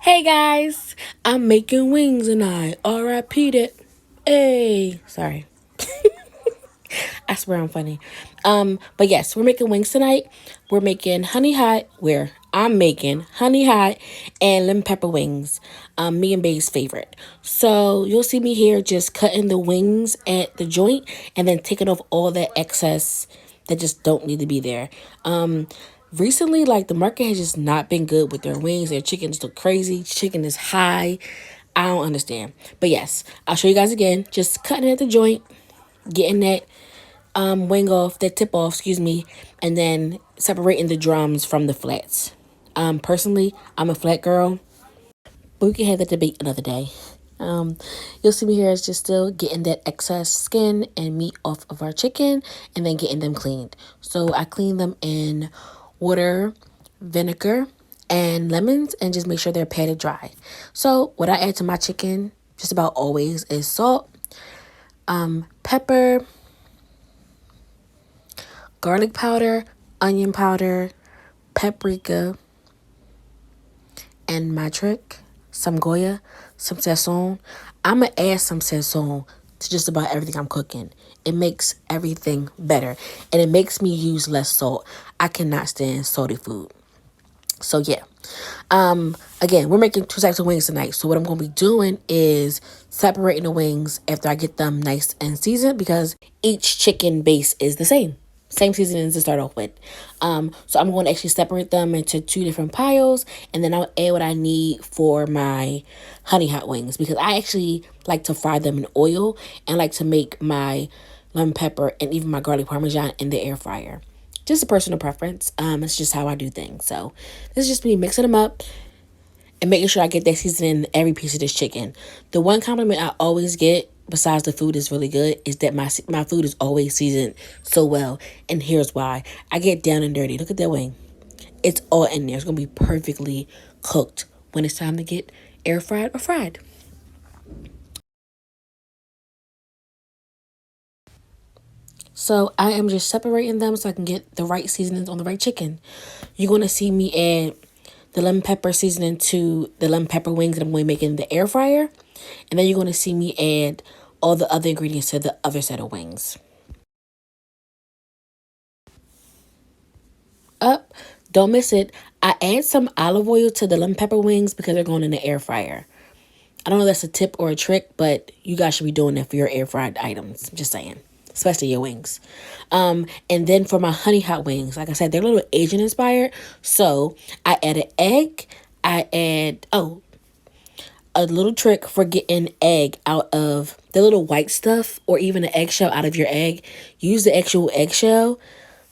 Hey guys, I'm making wings and I RIP'd it. Hey, sorry. I swear I'm funny. But yes, we're making wings tonight. We're making honey hot. I'm making honey hot and lemon pepper wings. Me and Bae's favorite. So you'll see me here just cutting the wings at the joint and then taking off all that excess that just don't need to be there. Recently, like the market has just not been good with their wings. Their chickens look crazy. Chicken is high. I don't understand. But yes, I'll show you guys again. Just cutting at the joint, getting that wing off, that tip off, excuse me, and then separating the drums from the flats. Personally, I'm a flat girl, but we can have that debate another day. Um, you'll see me here as just still getting that excess skin and meat off of our chicken and then getting them cleaned. So I clean them in water, vinegar, and lemons and just make sure they're patted dry. So what I add to my chicken just about always is salt, pepper, garlic powder, onion powder, paprika, and my trick, some Goya, some Sazon. I'm going to add some Sazon to just about everything I'm cooking. It makes everything better. And it makes me use less salt. I cannot stand salty food. So yeah. Again, we're making two types of wings tonight. So what I'm going to be doing is separating the wings after I get them nice and seasoned because each chicken base is the same. Same seasonings to start off with. So I'm going to actually separate them into two different piles and then I'll add what I need for my honey hot wings because I actually like to fry them in oil and like to make my lemon pepper and even my garlic parmesan in the air fryer. Just a personal preference. It's just how I do things. So this is just me mixing them up and making sure I get that seasoning in every piece of this chicken. The one compliment I always get, besides the food is really good, is that my food is always seasoned so well. And here's why. I get down and dirty. Look at that wing. It's all in there. It's going to be perfectly cooked when it's time to get air fried or fried. So I am just separating them so I can get the right seasonings on the right chicken. You're going to see me add the lemon pepper seasoning to the lemon pepper wings that I'm going to make in the air fryer. And then you're going to see me add all the other ingredients to the other set of wings. Up, don't miss it. I add some olive oil to the lemon pepper wings because they're going in the air fryer. I don't know if that's a tip or a trick, but you guys should be doing that for your air fried items. Just saying. Especially your wings. And then for my honey hot wings, like I said, they're a little Asian inspired. So I add an egg. I add, a little trick for getting egg out of the little white stuff or even the eggshell out of your egg. Use the actual eggshell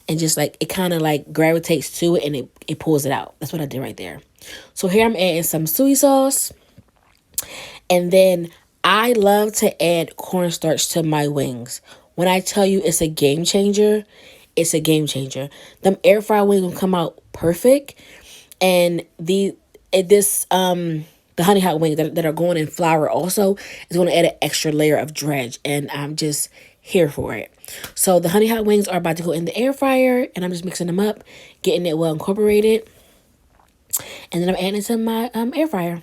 and just like it kind of like gravitates to it and it pulls it out. That's what I did right there. So here I'm adding some soy sauce. And then I love to add cornstarch to my wings. When I tell you it's a game changer, it's a game changer. Them air fry wings will come out perfect. And the honey hot wings that are going in flour also is going to add an extra layer of dredge. And I'm just here for it. So the honey hot wings are about to go in the air fryer and I'm just mixing them up, getting it well incorporated. And then I'm adding it to my air fryer.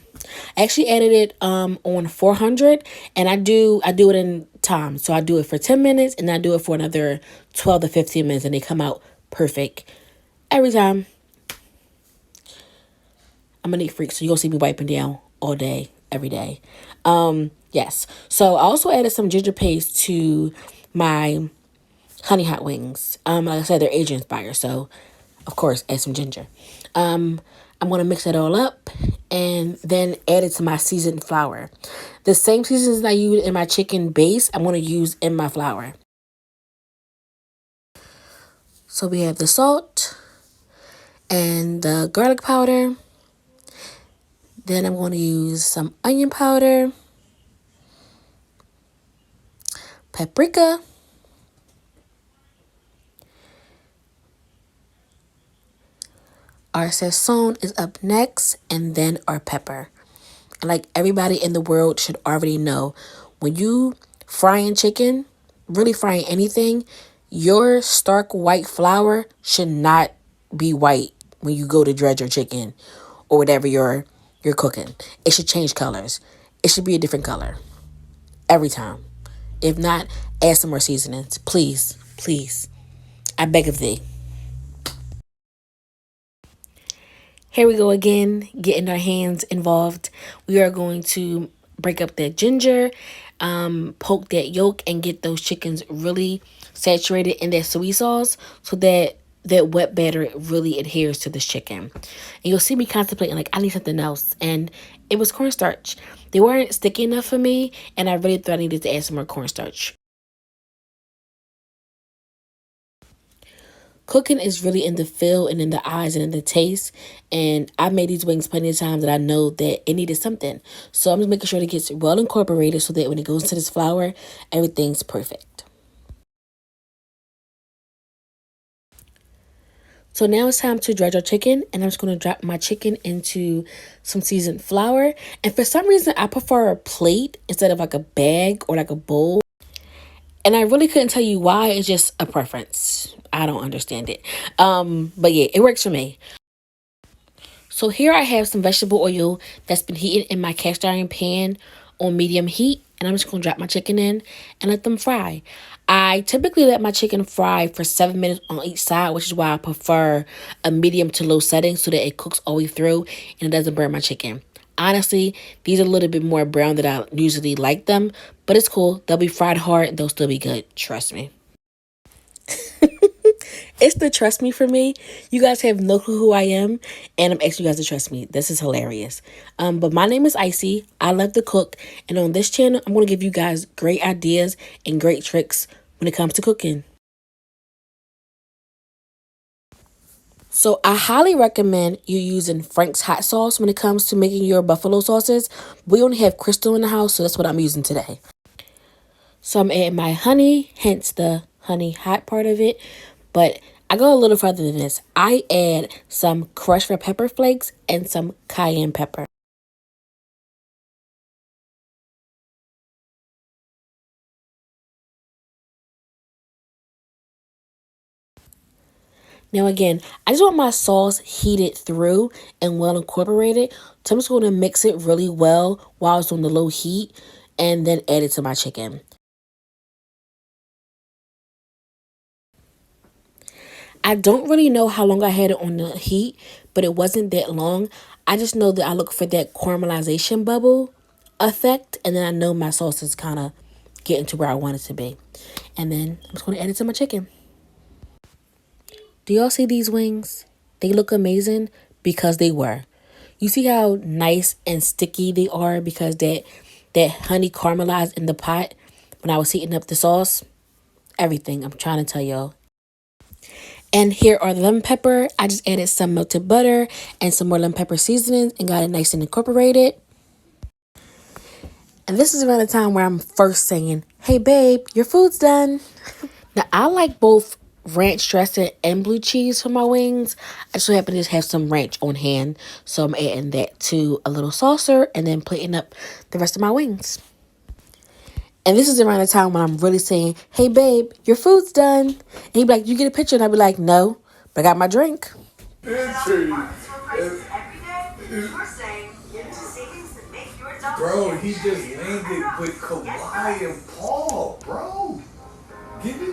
I actually added it on 400 and I do it in time. So I do it for 10 minutes and I do it for another 12 to 15 minutes and they come out perfect every time. I'm a neat freak, so you'll see me wiping down all day, every day. Yes. So I also added some ginger paste to my honey hot wings. Like I said, they're Asian inspired, so of course add some ginger. I'm gonna mix it all up and then add it to my seasoned flour. The same seasonings I use in my chicken base, I'm gonna use in my flour. So we have the salt and the garlic powder. Then I'm going to use some onion powder, paprika, our sazon is up next, and then our pepper. Like everybody in the world should already know, when you frying chicken, really frying anything, your stark white flour should not be white when you go to dredge your chicken or whatever your you're cooking. It should change colors. It should be a different color every time. If not, add some more seasonings. Please, please. I beg of thee. Here we go again, getting our hands involved. We are going to break up that ginger, poke that yolk, and get those chickens really saturated in that soy sauce so that that wet batter really adheres to this chicken. And you'll see me contemplating, like, I need something else. And it was cornstarch. They weren't sticky enough for me, and I really thought I needed to add some more cornstarch. Cooking is really in the feel and in the eyes and in the taste. And I made these wings plenty of times that I know that it needed something. So I'm just making sure it gets well incorporated so that when it goes into this flour, everything's perfect. So now it's time to dredge our chicken, and I'm just going to drop my chicken into some seasoned flour. And for some reason, I prefer a plate instead of like a bag or like a bowl. And I really couldn't tell you why. It's just a preference. I don't understand it. But yeah, it works for me. So here I have some vegetable oil that's been heated in my cast iron pan on medium heat. And I'm just going to drop my chicken in and let them fry. I typically let my chicken fry for 7 minutes on each side, which is why I prefer a medium to low setting so that it cooks all the way through and it doesn't burn my chicken. Honestly, these are a little bit more brown than I usually like them, but it's cool. They'll be fried hard. They'll still be good. Trust me. It's the trust me for me. You guys have no clue who I am, and I'm asking you guys to trust me. This is hilarious. But my name is Icy. I love to cook, and on this channel, I'm going to give you guys great ideas and great tricks when it comes to cooking. So I highly recommend you using Frank's hot sauce when it comes to making your buffalo sauces. We only have Crystal in the house, so that's what I'm using today. So I'm adding my honey, hence the honey hot part of it. But I go a little further than this. I add some crushed red pepper flakes and some cayenne pepper. Now again, I just want my sauce heated through and well incorporated. So I'm just going to mix it really well while it's on the low heat and then add it to my chicken. I don't really know how long I had it on the heat, but it wasn't that long. I just know that I look for that caramelization bubble effect, and then I know my sauce is kind of getting to where I want it to be. And then I'm just going to add it to my chicken. Do y'all see these wings? They look amazing because they were. You see how nice and sticky they are because that honey caramelized in the pot when I was heating up the sauce? Everything, I'm trying to tell y'all. And here are the lemon pepper. I just added some melted butter and some more lemon pepper seasonings and got it nice and incorporated. And this is around the time where I'm first saying, hey babe, your food's done. Now I like both ranch dressing and blue cheese for my wings. I just happen to just have some ranch on hand. So I'm adding that to a little saucer and then plating up the rest of my wings. And this is around the time when I'm really saying, hey, babe, your food's done. And he'd be like, you get a picture? And I'd be like, no, but I got my drink. Bro, he just landed with Kawhi and Paul, bro. Give me